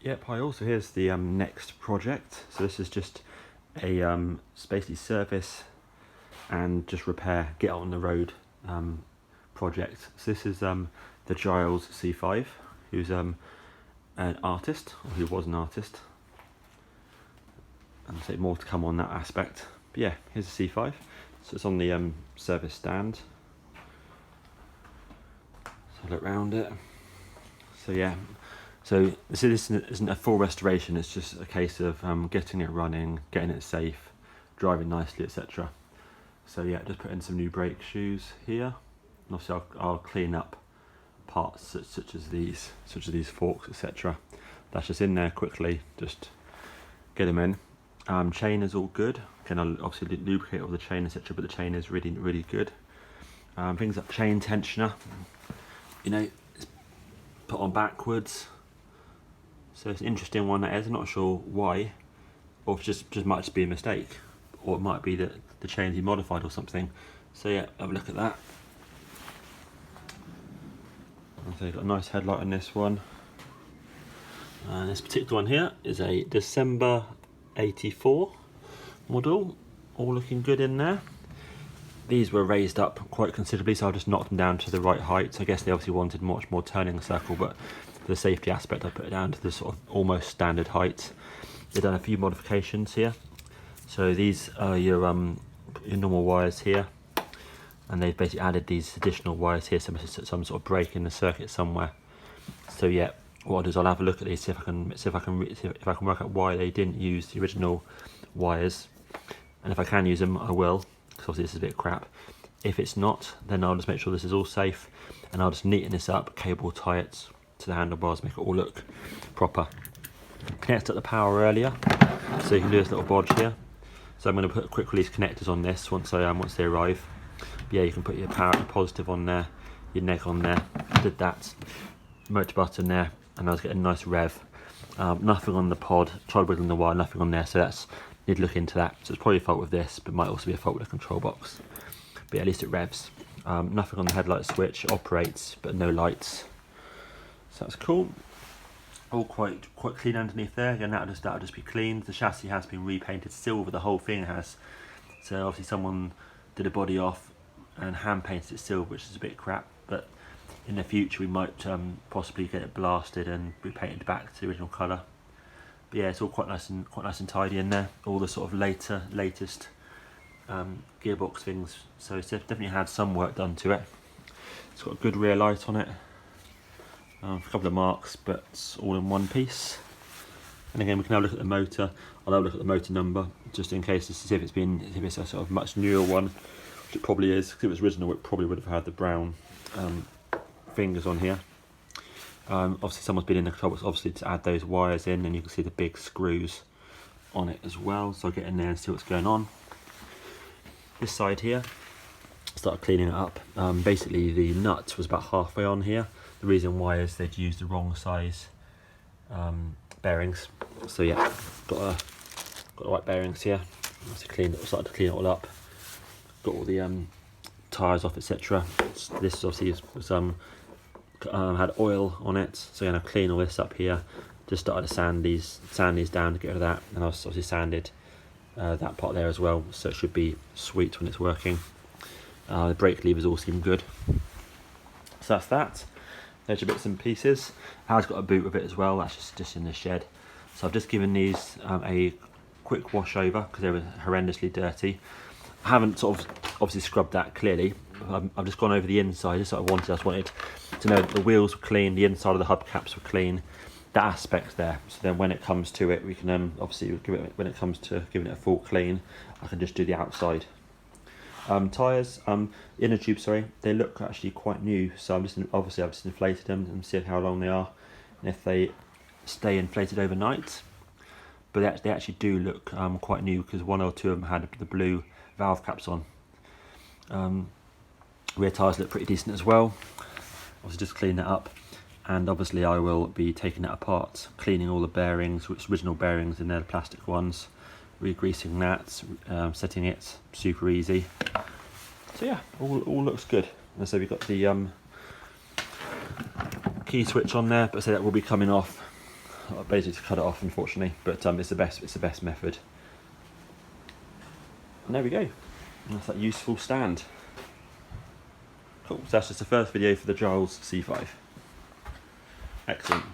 Yep, hi, also here's the next project. So this is just a basically service and just repair, get on the road project. So this is the Giles C5, who's an artist, or who was an artist. And so more to come on that aspect. But yeah, here's the C5. So it's on the service stand. So look around it. So yeah. So this isn't a full restoration, it's just a case of getting it running, getting it safe, driving nicely, etc. So yeah, just put in some new brake shoes here. And obviously I'll clean up parts such as these forks, etc. That's just in there quickly, just get them in. Chain is all good. Can obviously lubricate all the chain, etc. But the chain is really, really good. Things like chain tensioner, you know, it's put on backwards. So it's an interesting one that is. I'm not sure why, or if just might just be a mistake, or it might be that the chain's been modified or something. So yeah, have a look at that. So you've got a nice headlight on this one. And this particular one here is a December 84 model, all looking good in there. These were raised up quite considerably, so I just knocked them down to the right height. I guess they obviously wanted much more turning circle, but for the safety aspect I put it down to the sort of almost standard height. They've done a few modifications here. So these are your normal wires here, and they've basically added these additional wires here, some sort of break in the circuit somewhere. So yeah, what I'll do is I'll have a look at these, see if I can work out why they didn't use the original wires, and if I can use them I will, because obviously this is a bit crap. If it's not, then I'll just make sure this is all safe, and I'll just neaten this up, cable tie it to the handlebars, make it all look proper. Connected up the power earlier, so you can do this little bodge here. So I'm going to put quick release connectors on this once they arrive. But yeah, you can put your power and positive on there, your neg on there. Did that, motor button there, and I was getting a nice rev. Nothing on the pod, tried wiggling the wire, nothing on there, so that's, need to look into that. So it's probably a fault with this, but might also be a fault with the control box. But yeah, at least it revs. Nothing on the headlight switch, it operates, but no lights. So that's cool. All quite clean underneath there. Again, that'll just be cleaned. The chassis has been repainted silver, the whole thing has. So obviously someone did a body off and hand painted it silver, which is a bit crap. But in the future we might possibly get it blasted and repainted back to the original colour. But yeah, it's all quite nice and tidy in there. All the sort of latest gearbox things. So it's definitely had some work done to it. It's got a good rear light on it. A couple of marks, but it's all in one piece. And again, we can have a look at the motor. I'll have a look at the motor number, just in case to see if it's a sort of much newer one, which it probably is. Because if it was original, it probably would have had the brown fingers on here. Obviously, someone's been in the control box, obviously, to add those wires in, and you can see the big screws on it as well. So I'll get in there and see what's going on. This side here, start cleaning it up. Basically, the nut was about halfway on here. The reason why is they'd used the wrong size bearings. So yeah, got the right bearings here. Started to clean it all up. Got all the tyres off, etc. This obviously was had oil on it, so I'm gonna clean all this up here. Just started to sand these down to get rid of that, and I obviously sanded that part there as well, so it should be sweet when it's working. The brake levers all seem good. So that's that. There's your bits and pieces. Har's got a boot with it as well, that's just in the shed. So I've just given these a quick wash over because they were horrendously dirty. I haven't sort of obviously scrubbed that clearly. I've just gone over the inside, just what I just wanted to know that the wheels were clean, the inside of the hubcaps were clean, that aspect there. So then when it comes to it, we can obviously when it comes to giving it a full clean, I can just do the outside. Tyres, inner tube, sorry, they look actually quite new, so I've just inflated them and see how long they are, and if they stay inflated overnight. But they actually do look quite new, because one or two of them had the blue valve caps on. Rear tyres look pretty decent as well. Obviously just clean that up, and obviously I will be taking it apart, cleaning all the bearings, which original bearings in there, the plastic ones, re-greasing that, setting it, super easy. So yeah, all looks good. And so we've got the key switch on there, but so that will be coming off basically to cut it off, unfortunately, but it's the best method. And there we go. That's that useful stand. Cool. So that's just the first video for the Giles C5. Excellent.